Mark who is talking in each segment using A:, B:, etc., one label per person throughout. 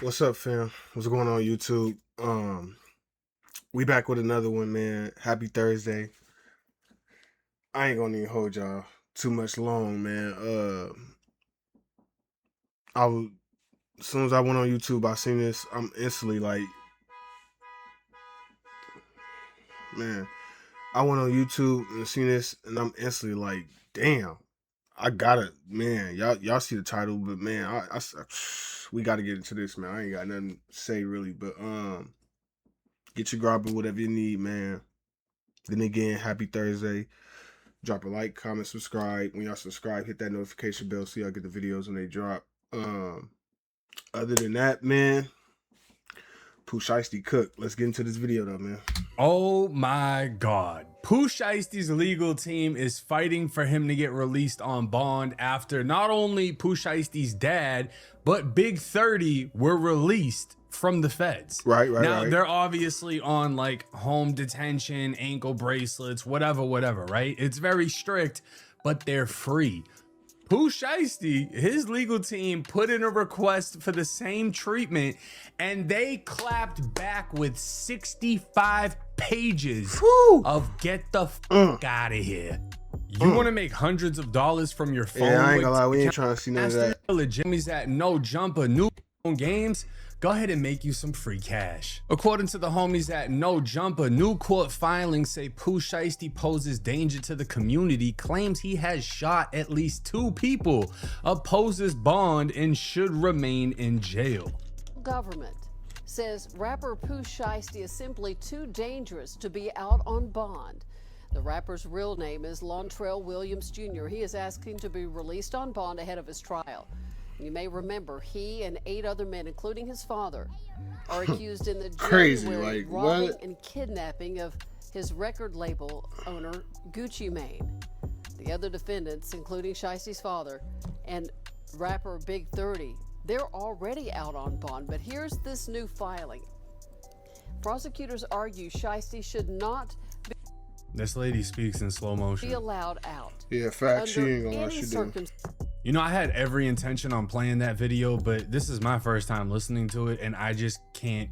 A: What's up, fam? What's going on, YouTube? We back with another one, man. Happy Thursday. I ain't gonna even hold y'all too much long, man. I was as soon as I went on YouTube, I seen this. I'm instantly like, man. I went on YouTube and seen this, and I'm instantly like, damn. I gotta, man. Y'all see the title, but man, we gotta get into this, man. I ain't got nothing to say really, but get your grab whatever you need, man. Then again, happy Thursday. Drop a like, comment, subscribe. When y'all subscribe, hit that notification bell so y'all get the videos when they drop. Other than that, man, Pooh Shiesty cook. Let's get into this video though, man.
B: Oh my God. Pooh Shiesty's legal team is fighting for him to get released on bond after not only Pooh Shiesty's dad, but Big 30 were released from the feds.
A: Right.
B: They're obviously on like home detention, ankle bracelets, whatever, right? It's very strict, but they're free. Pooh Shiesty, his legal team put in a request for the same treatment, and they clapped back with 65 pages of get the fuck out of here. You want to make hundreds of dollars from your phone?
A: Yeah, I ain't gonna lie, we ain't trying to see none of that.
B: Jimmy's at no jumper, new games. Go ahead and make you some free cash. According to the homies at No Jumper, new court filings say Pooh Shiesty poses danger to the community, claims he has shot at least 2 people, opposes bond, and should remain in jail.
C: Government says rapper Pooh Shiesty is simply too dangerous to be out on bond. The rapper's real name is Lontrell Williams Jr. He is asking to be released on bond ahead of his trial. You may remember he and 8 other men, including his father, are accused in the January robbing and kidnapping of his record label owner Gucci Mane. The other defendants, including Shiesty's father and rapper Big 30, they're already out on bond. But here's this new filing. Prosecutors argue Shiesty should not
B: This lady speaks in slow motion.
C: be allowed out.
A: Yeah, fact. She ain't gonna let you do.
B: You know, I had every intention on playing that video, but this is my first time listening to it, and I just can't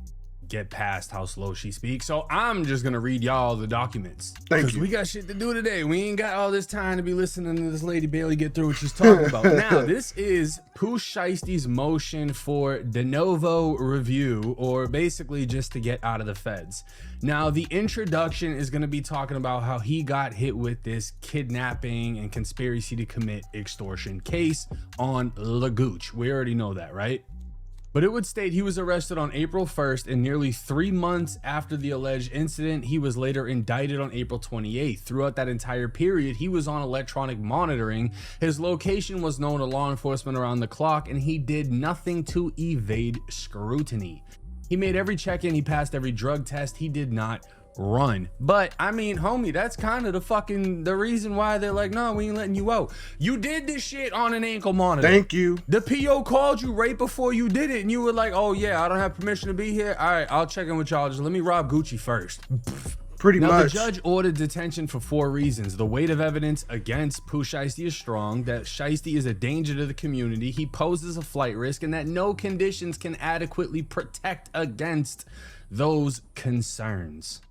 B: get past how slow she speaks. So I'm just gonna read y'all the documents.
A: Thank you.
B: We got shit to do today. We ain't got all this time to be listening to this lady barely get through what she's talking about. Now, this is Pooh Shiesty's motion for de novo review, or basically just to get out of the feds. Now, the introduction is gonna be talking about how he got hit with this kidnapping and conspiracy to commit extortion case on Lagooch. We already know that, right? But it would state he was arrested on April 1st, and nearly 3 months after the alleged incident, he was later indicted on April 28th. Throughout that entire period, he was on electronic monitoring. His location was known to law enforcement around the clock, and he did nothing to evade scrutiny. He made every check-in, he passed every drug test, he did not run. But I mean, homie, that's kind of the reason why they're like, no, we ain't letting you out. You did this shit on an ankle monitor.
A: Thank you.
B: The PO called you right before you did it, and you were like, oh yeah, I don't have permission to be here. All right, I'll check in with y'all. Just let me rob Gucci first.
A: Pretty
B: Now,
A: much.
B: the judge ordered detention for 4 reasons. The weight of evidence against Pooh Shiesty is strong, that Shiesty is a danger to the community, he poses a flight risk, and that no conditions can adequately protect against those concerns.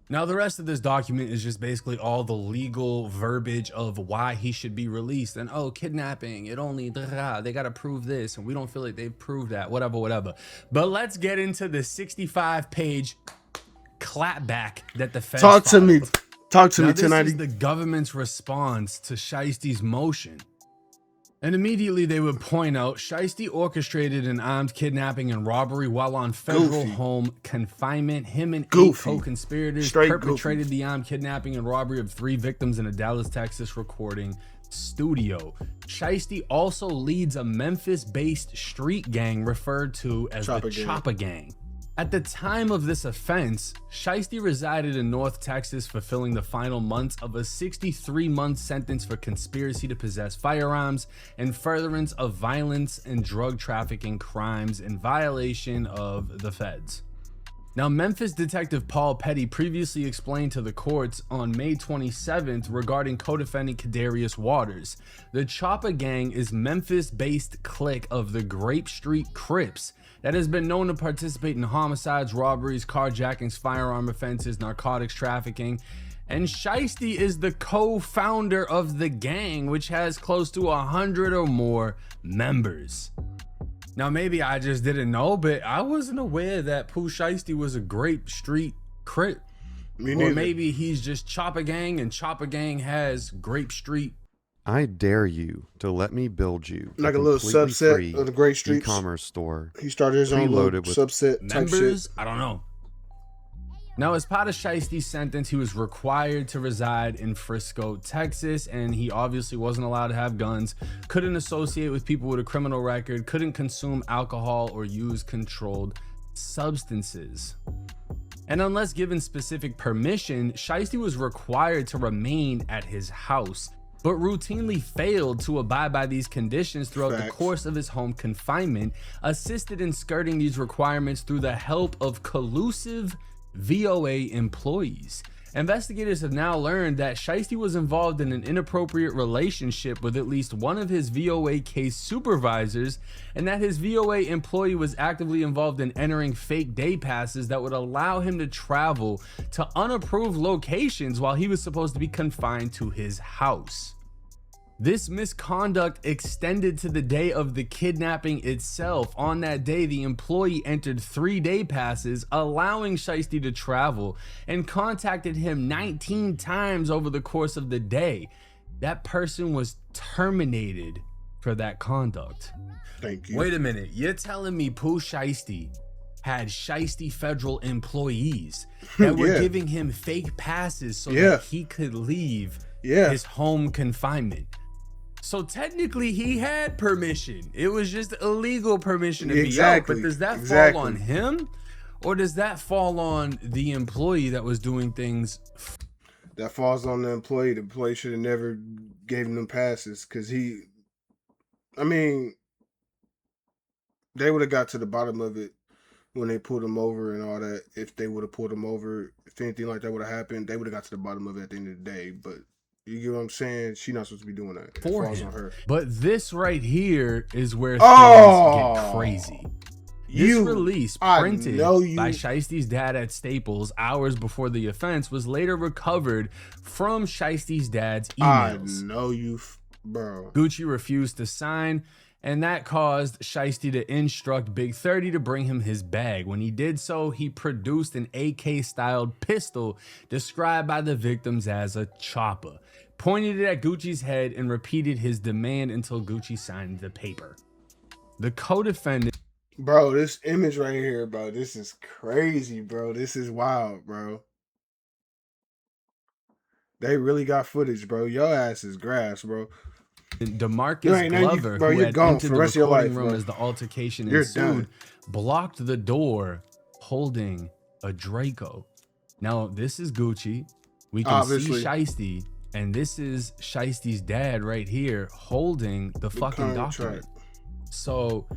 B: Now, the rest of this document is just basically all the legal verbiage of why he should be released. And, oh, kidnapping, it only, they got to prove this, and we don't feel like they've proved that, whatever. But let's get into the 65-page clapback that the feds
A: Talk to
B: filed.
A: me. Talk to
B: Now,
A: me,
B: this
A: 1090.
B: is the government's response to Shiesty's motion. And immediately they would point out Shiesty orchestrated an armed kidnapping and robbery while on federal home confinement. Him and 8 co-conspirators perpetrated the armed kidnapping and robbery of 3 victims in a Dallas, Texas recording studio. Shiesty also leads a Memphis-based street gang referred to as the Chopper Gang. At the time of this offense, Shiesty resided in North Texas, fulfilling the final months of a 63-month sentence for conspiracy to possess firearms and furtherance of violence and drug trafficking crimes in violation of the feds. Now, Memphis detective Paul Petty previously explained to the courts on May 27th regarding co-defendant Kadarius Waters. The Choppa Gang is Memphis-based clique of the Grape Street Crips that has been known to participate in homicides, robberies, carjackings, firearm offenses, narcotics trafficking, and Shiesty is the co-founder of the gang, which has close to 100 or more members. Now, maybe I just didn't know, but I wasn't aware that Pooh Shiesty was a Grape Street Crip.
A: Me neither.
B: Or maybe he's just Choppa Gang and Choppa Gang has Grape Street.
D: I dare you to let me build you
A: Like a little
D: completely
A: subset
D: free
A: of the Grape Streets.
D: e-commerce store.
A: He started his own little
D: preloaded with
A: subset type
B: Members?
A: shit.
B: I don't know. Now, as part of Shiesty's sentence, he was required to reside in Frisco, Texas, and he obviously wasn't allowed to have guns, couldn't associate with people with a criminal record, couldn't consume alcohol or use controlled substances. And unless given specific permission, Shiesty was required to remain at his house, but routinely failed to abide by these conditions throughout the
A: Facts.
B: course of his home confinement, assisted in skirting these requirements through the help of collusive VOA employees. Investigators have now learned that Shiesty was involved in an inappropriate relationship with at least one of his VOA case supervisors, and that his VOA employee was actively involved in entering fake day passes that would allow him to travel to unapproved locations while he was supposed to be confined to his house. This misconduct extended to the day of the kidnapping itself. On that day, the employee entered 3 day passes, allowing Shiesty to travel, and contacted him 19 times over the course of the day. That person was terminated for that conduct.
A: Thank you.
B: Wait a minute, you're telling me Pooh Shiesty had Shiesty federal employees that were
A: Yeah.
B: giving him fake passes so
A: Yeah.
B: that he could leave
A: Yeah.
B: his home confinement? So technically he had permission. It was just illegal permission to
A: Exactly.
B: be out. But does that
A: Exactly.
B: fall on him? Or does that fall on the employee that was doing things?
A: That falls on the employee. The employee should have never gave him them passes because I mean, they would have got to the bottom of it when they pulled him over and all that. If they would have pulled him over, if anything like that would have happened, they would have got to the bottom of it at the end of the day. But you get what I'm saying? She's not supposed to be doing that. It
B: For
A: falls
B: him.
A: on her.
B: But this right here is where
A: Oh!
B: things get crazy. This release,
A: I
B: printed
A: know you-
B: by Shiesty's dad at Staples hours before the offense, was later recovered from Shiesty's dad's
A: I
B: emails.
A: know you, bro.
B: Gucci refused to sign, and that caused Shiesty to instruct Big 30 to bring him his bag. When he did so, he produced an AK-styled pistol described by the victims as a chopper, pointed it at Gucci's head, and repeated his demand until Gucci signed the paper. The co-defendant...
A: Bro, this image right here, bro. This is crazy, bro. This is wild, bro. They really got footage, bro. Your ass is grass, bro.
B: DeMarcus
A: You ain't nothing,
B: Glover,
A: bro.
B: who
A: You're
B: had
A: gone
B: entered
A: for
B: the
A: the rest of your
B: recording
A: life,
B: room
A: bro.
B: as the altercation
A: You're
B: ensued,
A: done.
B: blocked the door holding a Draco. Now, this is Gucci. We can
A: Obviously.
B: see Shiesty, and this is Shiesty's dad right here holding the fucking
A: contract.
B: document. So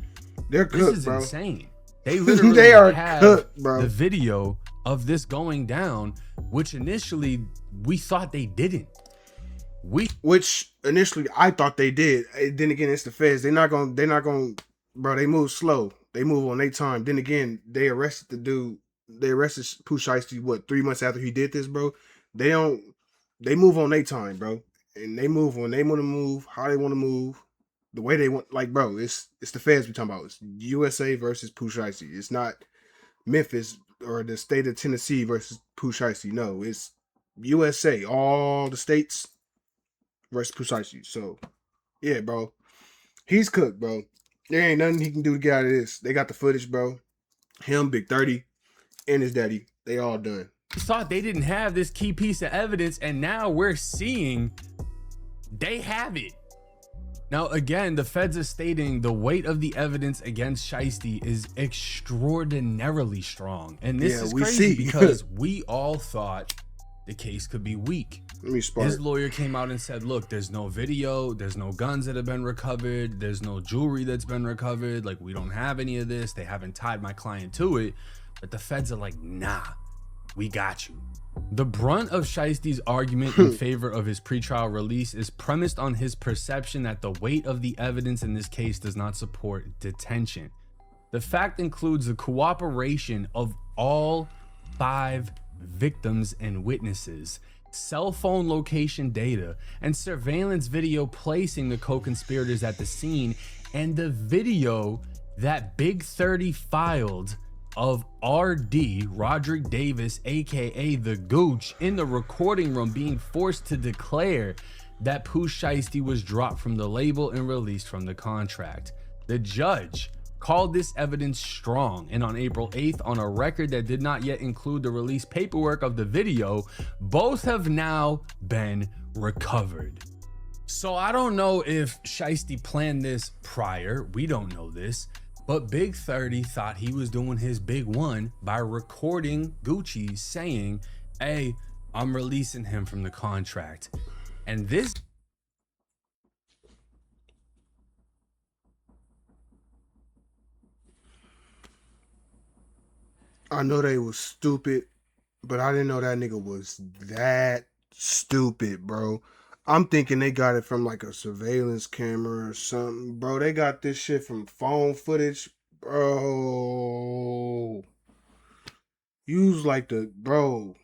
A: They're
B: this
A: cooked,
B: is
A: bro.
B: insane. They literally
A: They are
B: have
A: cooked, bro.
B: the video of this going down, which initially we thought they didn't.
A: Which initially I thought they did. Then again, it's the feds. They're not gonna, bro. They move slow. They move on their time. Then again, they arrested the dude. They arrested Pooh Shiesty, what, 3 months after he did this, bro? They move on their time, bro. And they move when they want to move, how they want to move, the way they want. Like, bro, it's the feds we talking about. It's USA versus Pooh Shiesty. It's not Memphis or the state of Tennessee versus Pooh Shiesty. No, it's USA. All the states versus Pooh Shiesty. So, yeah, bro. He's cooked, bro. There ain't nothing he can do to get out of this. They got the footage, bro. Him, Big 30, and his daddy. They all done.
B: Thought they didn't have this key piece of evidence, and now we're seeing they have it. Now, again, the feds are stating the weight of the evidence against Shiesty is extraordinarily strong. And this
A: Yeah,
B: is
A: we
B: crazy
A: see.
B: because we all thought the case could be weak.
A: Let me spark.
B: His lawyer came out and said, look, there's no video, there's no guns that have been recovered, there's no jewelry that's been recovered, like we don't have any of this, they haven't tied my client to it. But the feds are like, nah, we got you. The brunt of Shiesty's argument in favor of his pretrial release is premised on his perception that the weight of the evidence in this case does not support detention. The fact includes the cooperation of all 5 victims and witnesses, cell phone location data, and surveillance video placing the co-conspirators at the scene, and the video that Big 30 filed of RD, Roderick Davis, aka the Gooch, in the recording room being forced to declare that Pooh Shiesty was dropped from the label and released from the contract. The judge called this evidence strong, and on April 8th, on a record that did not yet include the release paperwork of the video, both have now been recovered. So I don't know if Shiesty planned this prior, we don't know this, but Big 30 thought he was doing his big one by recording Gucci saying, hey, I'm releasing him from the contract. And this
A: I know they was stupid, but I didn't know that nigga was that stupid, bro. I'm thinking they got it from like a surveillance camera or something, bro. They got this shit from phone footage, bro. Use like bro.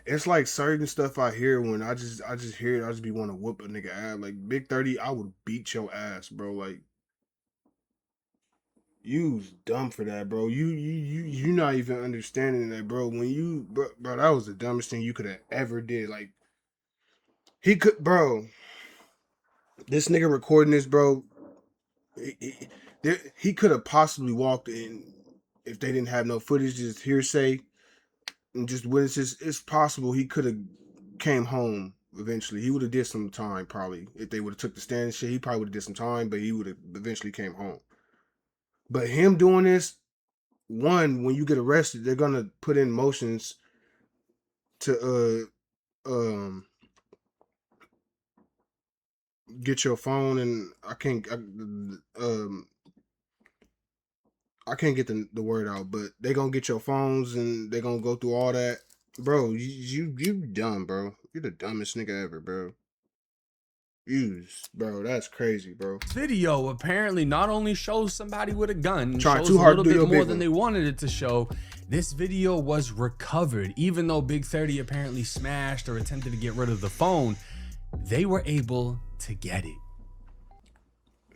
A: It's like certain stuff I hear when I just hear it, I just be want to whoop a nigga ass. Like Big 30, I would beat your ass, bro. Like you's dumb for that, bro. You not even understanding that, bro. When you, bro, that was the dumbest thing you could have ever did. Like, he could, bro. This nigga recording this, bro. He could have possibly walked in if they didn't have no footage, just hearsay and just witnesses. It's possible he could have came home eventually. He would have did some time probably if they would have took the stand and shit. He probably would have did some time, but he would have eventually came home. But him doing this, one, when you get arrested, they're gonna put in motions to get your phone, and I can't get the word out, but they gonna get your phones and they gonna go through all that, bro. You dumb, bro. You're the dumbest nigga ever, bro. Bro, that's crazy, bro.
B: video apparently not only shows somebody with a gun,
A: Trying
B: shows
A: too
B: a
A: hard
B: little
A: to do
B: bit
A: your
B: more
A: big
B: than
A: one.
B: they wanted it to show. This video was recovered, even though Big 30 apparently smashed or attempted to get rid of the phone. They were able to get it.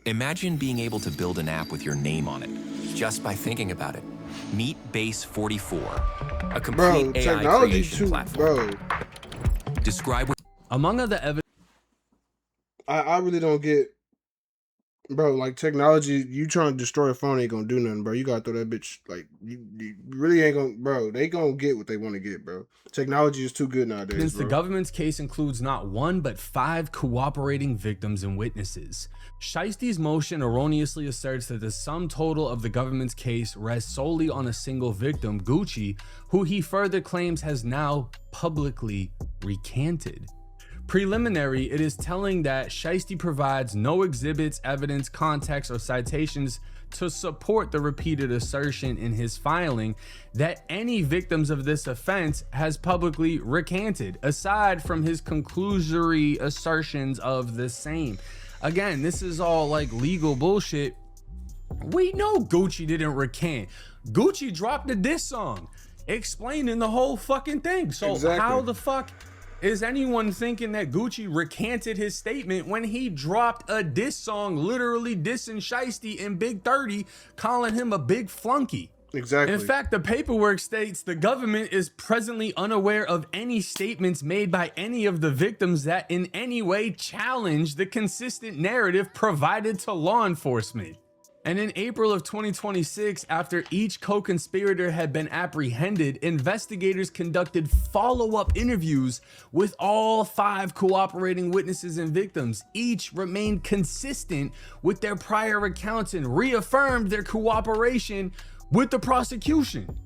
E: Imagine being able to build an app with your name on it, just by thinking about it. Meet Base 44, a complete
A: Bro,
E: AI
A: technology
E: creation
A: too,
E: platform.
A: bro.
E: Describe what
B: Among other evidence,
A: I really don't get, bro, like technology, you trying to destroy a phone ain't gonna do nothing, bro. You gotta throw that bitch, like, you really ain't gonna, bro, they gonna get what they want to get, bro. Technology is too good nowadays,
B: the
A: bro.
B: government's case includes not 1 but 5 cooperating victims and witnesses. Shiesty's motion erroneously asserts that the sum total of the government's case rests solely on a single victim, Gucci, who he further claims has now publicly recanted. Preliminary, it is telling that Shiesty provides no exhibits, evidence, context, or citations to support the repeated assertion in his filing that any victims of this offense has publicly recanted, aside from his conclusory assertions of the same. Again, this is all like legal bullshit. We know Gucci didn't recant. Gucci dropped a diss song explaining the whole fucking thing. So
A: Exactly.
B: How the fuck is anyone thinking that Gucci recanted his statement when he dropped a diss song literally dissing Shiesty and Big 30, calling him a big flunky?
A: Exactly.
B: In fact, the paperwork states the government is presently unaware of any statements made by any of the victims that in any way challenge the consistent narrative provided to law enforcement. And in April of 2026, after each co-conspirator had been apprehended, investigators conducted follow-up interviews with all 5 cooperating witnesses and victims. Each remained consistent with their prior accounts and reaffirmed their cooperation with the prosecution.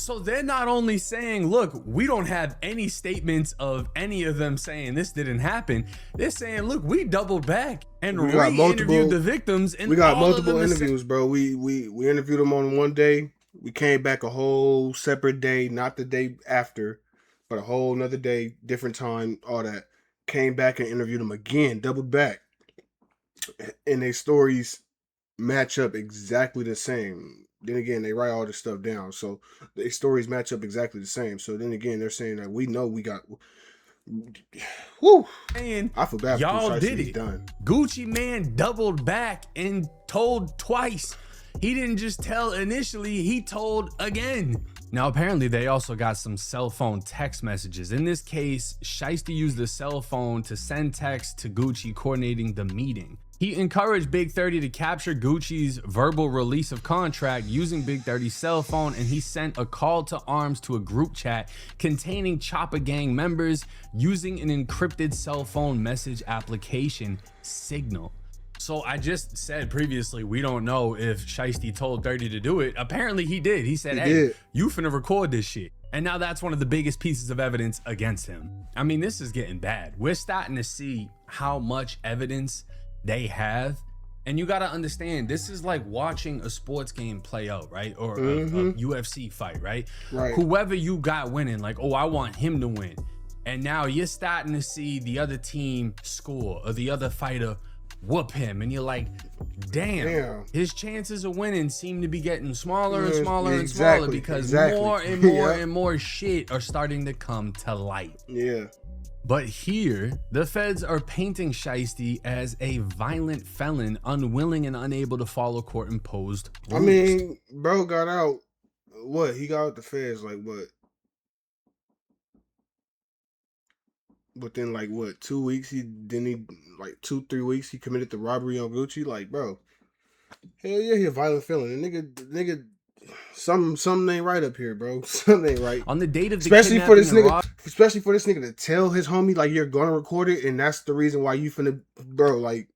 B: So they're not only saying, look, we don't have any statements of any of them saying this didn't happen. They're saying, look, we doubled back and re-interviewed the victims. And
A: we got
B: all
A: multiple
B: of them
A: interviews, bro. We interviewed them on one day. We came back a whole separate day, not the day after, but a whole another day, different time, all that. Came back and interviewed them again, doubled back. And their stories match up exactly the same. Then again, they write all this stuff down, so their stories match up exactly the same. So then again, they're saying that we know we got. Whoo!
B: And
A: I feel bad for
B: y'all
A: Pooh.
B: did
A: He's
B: it.
A: done.
B: Gucci Man doubled back and told twice. He didn't just tell initially, he told again. Now, apparently, they also got some cell phone text messages. In this case, Shiesty used the cell phone to send text to Gucci coordinating the meeting. He encouraged Big 30 to capture Gucci's verbal release of contract using Big 30's cell phone, and he sent a call to arms to a group chat containing Chopper Gang members using an encrypted cell phone message application, Signal. So I just said previously, we don't know if Shiesty told 30 to do it. Apparently he did. He said, hey, you finna record this shit. And now that's one of the biggest pieces of evidence against him. I mean, this is getting bad. We're starting to see how much evidence they have. And you got to understand, this is like watching a sports game play out, right? Or a UFC fight, right? Whoever you got winning, like, oh, I want him to win. And now you're starting to see the other team score or the other fighter whoop him, and you're like, damn, his chances of winning seem to be getting smaller and smaller and smaller because more and more and more shit are starting to come to light. But here, the feds are painting Shiesty as a violent felon, unwilling and unable to follow court-imposed rules.
A: I mean, bro got out, what? He got out the feds, like, what? Within, like, what, 2 weeks? Like, 2-3 weeks, he committed the robbery on Gucci? Like, bro, hell yeah, he a violent felon. And nigga, something ain't right up here, bro. Something ain't right.
B: On the date of the
A: especially for this nigga to tell his homie, like, you're gonna record it, and that's the reason why you finna, bro, like,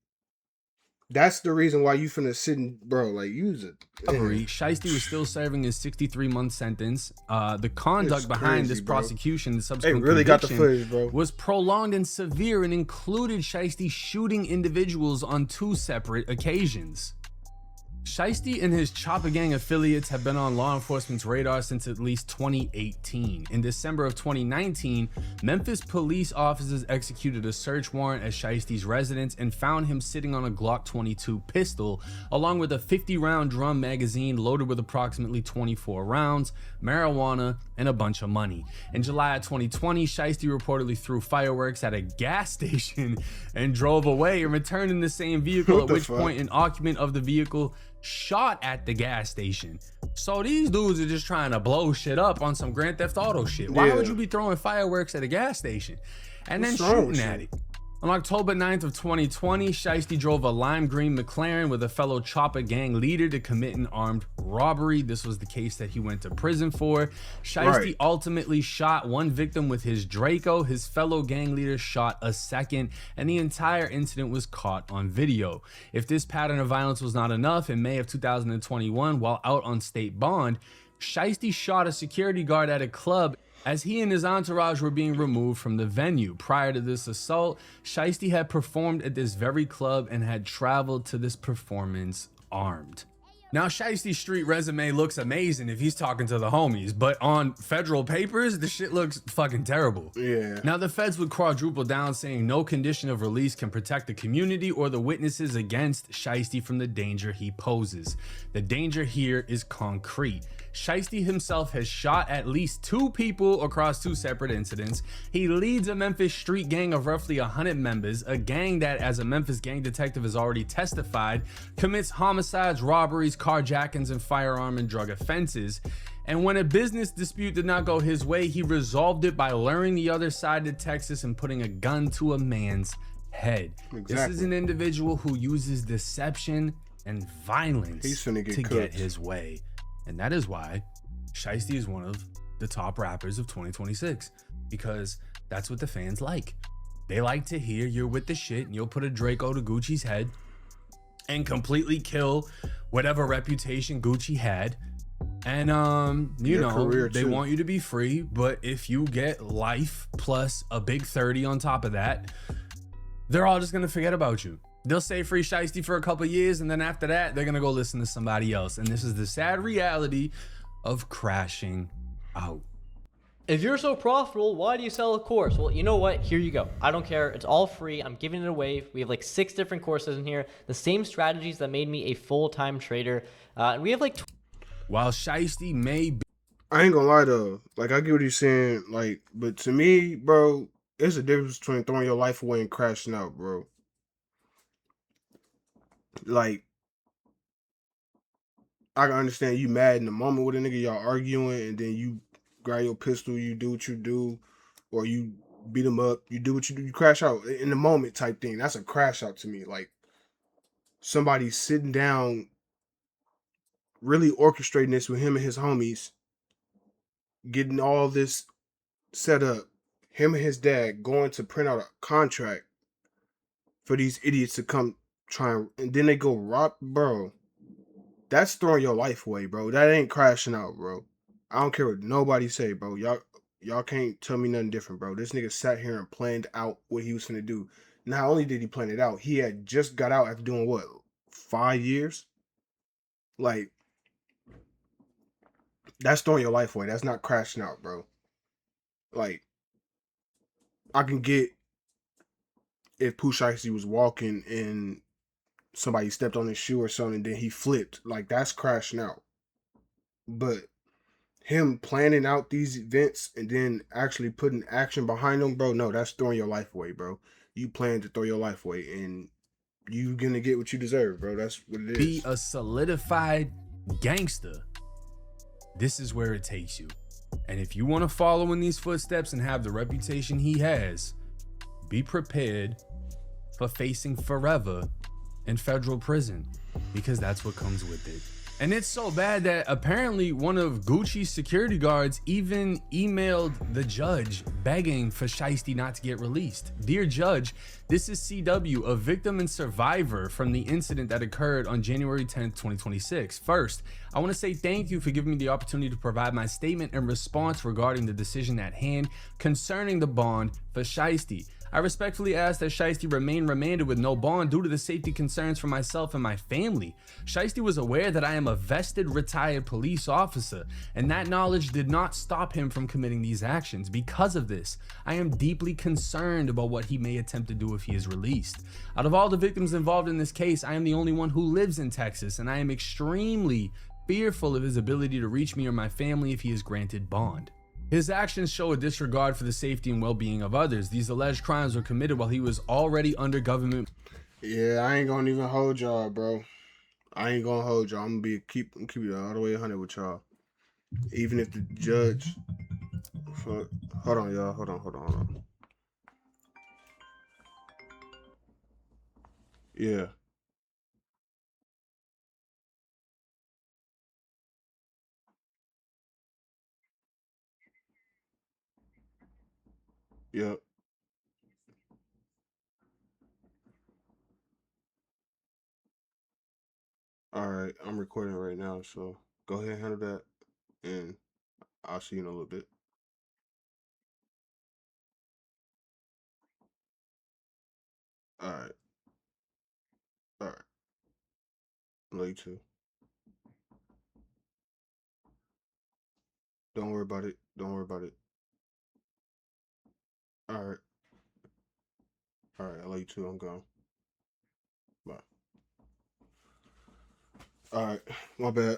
A: that's the reason why you finna sit and, bro, like, use it.
B: Shiesty was still serving his 63-month sentence. The conduct behind this prosecution, the subsequent
A: got the footage, bro,
B: was prolonged and severe and included Shiesty shooting individuals on 2 separate occasions. Shiesty and his Chopper Gang affiliates have been on law enforcement's radar since at least 2018. In December of 2019, Memphis police officers executed a search warrant at Shiesty's residence and found him sitting on a Glock 22 pistol, along with a 50-round drum magazine loaded with approximately 24 rounds, marijuana, and a bunch of money. In July of 2020, Shiesty reportedly threw fireworks at a gas station and drove away and returned in the same vehicle, at which point an occupant of the vehicle shot at the gas station. So these dudes are just trying to blow shit up on some Grand Theft Auto shit. Why would you be throwing fireworks at a gas station and then shooting at it? On October 9th of 2020, Shiesty drove a lime green McLaren with a fellow Chopper Gang leader to commit an armed robbery. This was the case that he went to prison for. Shiesty ultimately shot one victim with his Draco. His fellow gang leader shot a second, and the entire incident was caught on video. If this pattern of violence was not enough, in May of 2021, while out on state bond, Shiesty shot a security guard at a club as he and his entourage were being removed from the venue. Prior to this assault, Shiesty had performed at this very club and had traveled to this performance armed. Now, Shiesty's street resume looks amazing if he's talking to the homies, but on federal papers, the shit looks fucking terrible. Now, the feds would quadruple down, saying no condition of release can protect the community or the witnesses against Shiesty from the danger he poses. The danger here is concrete. Shiesty himself has shot at least 2 people across 2 separate incidents. He leads a Memphis street gang of roughly 100 members, a gang that, as a Memphis gang detective has already testified, commits homicides, robberies, carjackings, and firearm and drug offenses. And when a business dispute did not go his way, he resolved it by luring the other side to Texas and putting a gun to a man's head. This is an individual who uses deception and violence to get his way. And that is why Shiesty is one of the top rappers of 2026, because that's what the fans like. They like to hear you're with the shit and you'll put a Draco to Gucci's head and completely kill whatever reputation Gucci had. And you
A: Your
B: know,
A: career,
B: they
A: too.
B: want you to be free, but if you get life plus a big 30 on top of that, they're all just gonna forget about you. They'll say free Shiesty for a couple years, and then after that, they're gonna go listen to somebody else. And this is the sad reality of crashing out.
F: If you're so profitable, why do you sell a course? Well, you know what? Here you go. I don't care. It's all free. I'm giving it away. We have like 6 different courses in here. The same strategies that made me a full-time trader. And we have like...
B: While Shiesty may be
A: I ain't gonna lie though. Like, I get what you're saying. Like, but to me, bro, there's a difference between throwing your life away and crashing out, bro. Like, I can understand you mad in the moment with a nigga, y'all arguing, and then you grab your pistol, you do what you do, or you beat him up, you do what you do, you crash out in the moment type thing. That's a crash out to me. Like, somebody sitting down, really orchestrating this with him and his homies, getting all this set up, him and his dad going to print out a contract for these idiots to come try and then they go rob, bro. That's throwing your life away, bro. That ain't crashing out, bro. I don't care what nobody say, bro. Y'all can't tell me nothing different, bro. This nigga sat here and planned out what he was finna do. Not only did he plan it out, he had just got out after doing what, 5 years? Like, that's throwing your life away. That's not crashing out, bro. Like, I can get if Pooh Shiesty was walking and somebody stepped on his shoe or something, then he flipped. Like, that's crashing out. But him planning out these events and then actually putting action behind them, bro, no, that's throwing your life away, bro. You plan to throw your life away, and you gonna get what you deserve, bro. That's what it is.
B: be a solidified gangster, this is where it takes you. And if you want to follow in these footsteps and have the reputation he has, be prepared for facing forever in federal prison, because that's what comes with it. And it's so bad that apparently one of Gucci's security guards even emailed the judge begging for Shiesty not to get released. Dear Judge, this is CW, a victim and survivor from the incident that occurred on January 10th, 2026. First, I want to say thank you for giving me the opportunity to provide my statement and response regarding the decision at hand concerning the bond for Shiesty. I respectfully ask that Shiesty remain remanded with no bond due to the safety concerns for myself and my family. Shiesty was aware that I am a vested retired police officer, and that knowledge did not stop him from committing these actions. Because of this, I am deeply concerned about what he may attempt to do if he is released. Out of all the victims involved in this case, I am the only one who lives in Texas, and I am extremely fearful of his ability to reach me or my family if he is granted bond. His actions show a disregard for the safety and well-being of others. These alleged crimes were committed while he was already under government.
A: Yeah, I ain't gonna even hold y'all, bro. I ain't gonna hold y'all. I'm gonna keep it all the way 100 with y'all. Even if the judge, hold on, y'all. Hold on. Yeah. Yep. All right, I'm recording right now, so go ahead and handle that, and I'll see you in a little bit. All right. All right. Love you too. Don't worry about it. Don't worry about it. All right. All right. I love you too. I'm gone. Bye. All right. My bad.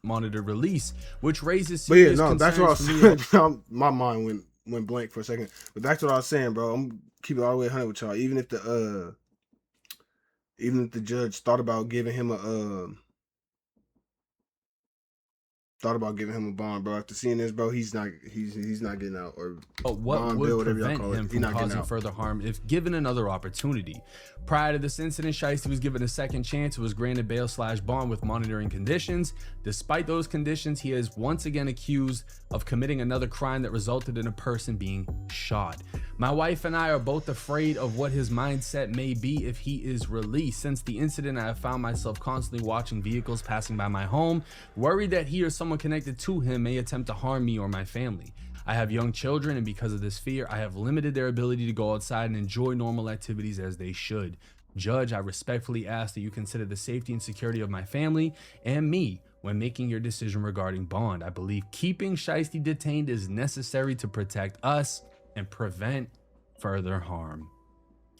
B: Monitored release, which raises
A: But yeah,
B: serious
A: no, that's what I was
B: concerns for me.
A: saying. My mind went blank for a second. But that's what I was saying, bro. I'm keeping it all the way 100 with y'all. Even if the judge thought about giving him a bond, bro. After seeing this, bro, he's not getting out, or
B: But what
A: bond
B: would
A: bill, whatever y'all
B: prevent
A: call it.
B: him
A: He's
B: from
A: not getting
B: causing
A: out.
B: further harm if given another opportunity? Prior to this incident, Shiesty was given a second chance and was granted bail/bond with monitoring conditions. Despite those conditions, he is once again accused of committing another crime that resulted in a person being shot. My wife and I are both afraid of what his mindset may be if he is released. Since the incident, I have found myself constantly watching vehicles passing by my home, worried that he or someone someone connected to him may attempt to harm me or my family. I have young children, and because of this fear, I have limited their ability to go outside and enjoy normal activities as they should. Judge, I respectfully ask that you consider the safety and security of my family and me when making your decision regarding bond. I believe keeping Shiesty detained is necessary to protect us and prevent further harm.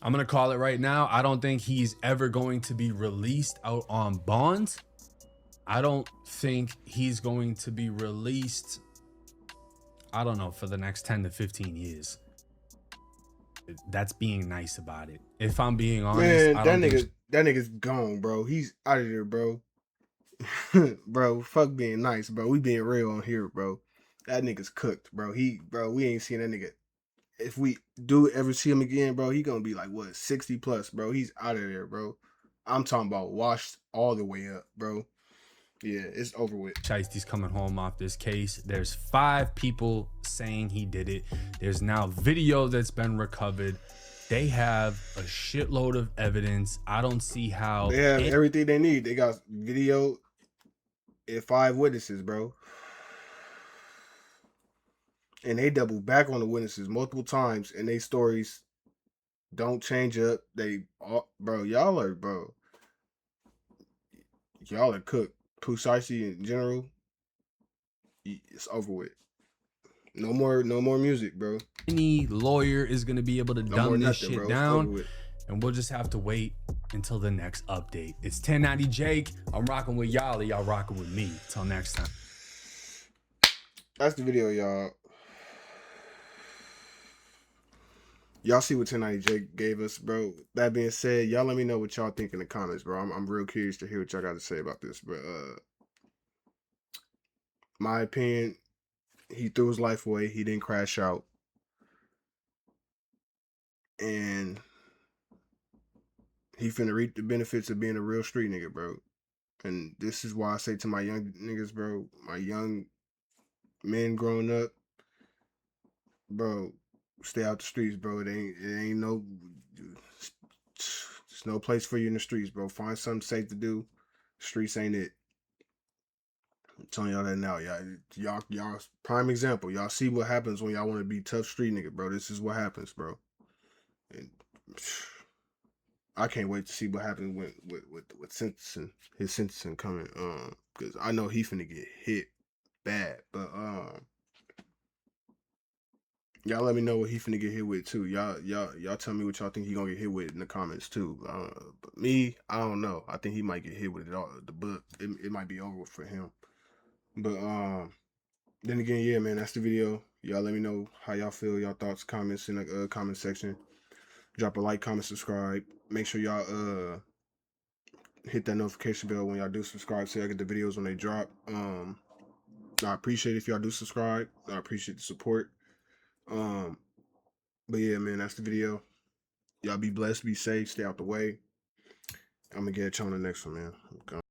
B: I'm gonna call it right now. I don't think he's ever going to be released out on bond. I don't think he's going to be released, I don't know, for the next 10 to 15 years. That's being nice about it. If I'm being honest,
A: Man, that nigga's gone, bro. He's out of there, bro. Bro, fuck being nice, bro. We being real on here, bro. That nigga's cooked, bro. We ain't seen that nigga. If we do ever see him again, bro, he gonna be like, what, 60 plus, bro. He's out of there, bro. I'm talking about washed all the way up, bro. Yeah, it's over with.
B: Shiesty's coming home off this case. There's 5 people saying he did it. There's now video that's been recovered. They have a shitload of evidence. I don't see how
A: they have everything they need. They got video and 5 witnesses, bro. And they double back on the witnesses multiple times, and they stories don't change up. Bro, y'all are cooked. Pooh Shiesty in general, it's over with. No more music, bro.
B: Any lawyer is gonna be able to dumb this shit down, and we'll just have to wait until the next update. It's 1090 Jake. I'm rocking with y'all, y'all rocking with me. Till next time.
A: That's the video, y'all. Y'all see what 1090 Jake gave us, bro. That being said, y'all let me know what y'all think in the comments, bro. I'm real curious to hear what y'all got to say about this, but my opinion, he threw his life away. He didn't crash out. And he finna reap the benefits of being a real street nigga, bro. And this is why I say to my young niggas, bro, my young men growing up, bro, stay out the streets, bro. It ain't no, there's no place for you in the streets, bro. Find something safe to do. Streets ain't it. I'm telling y'all that now. Y'all prime example. Y'all see what happens when y'all want to be tough street nigga, bro. This is what happens, bro. And I can't wait to see what happens with sentencing, his sentencing coming. Because I know he finna get hit bad, but y'all let me know what he finna get hit with too. Y'all tell me what y'all think he gonna get hit with in the comments too. But me, I don't know. I think he might get hit with it all. The book, it might be over for him. But then again, yeah, man, that's the video. Y'all let me know how y'all feel, y'all thoughts, comments in the comment section. Drop a like, comment, subscribe. Make sure y'all hit that notification bell when y'all do subscribe so y'all get the videos when they drop. I appreciate if y'all do subscribe. I appreciate the support. But yeah, man, that's the video. Y'all be blessed, be safe, stay out the way. I'm gonna get you on the next one, man. Okay.